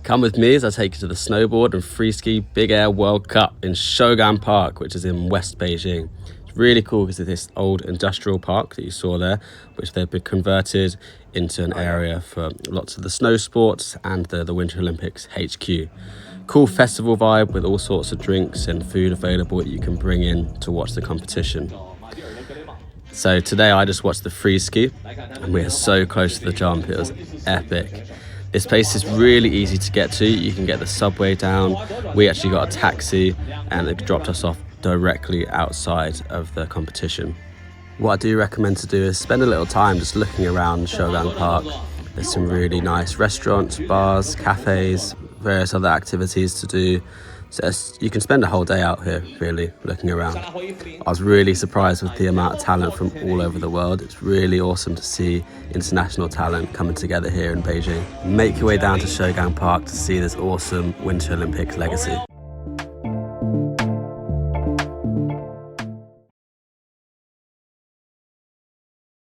Come with me as I take you to the Snowboard and Freeski Big Air World Cup in Shougang Park, which is in West Beijing. It's really cool because it's this old industrial park that you saw there, which they've been converted into an area for lots of the snow sports and the Winter Olympics HQ. Cool festival vibe with all sorts of drinks and food available that you can bring in to watch the competition. So today I just watched the Freeski and we are so close to the jump, it was epic. This place is really easy to get to. You can get the subway down. We actually got a taxi and it dropped us off directly outside of the competition. What I do recommend to do is spend a little time just looking around Shougang Park. There's some really nice restaurants, bars, cafes, various other activities to do. So you can spend a whole day out here really looking around. I was really surprised with the amount of talent from all over the world. It's really awesome to see international talent coming together here in Beijing. Make your way down to Shougang Park to see this awesome Winter Olympics legacy.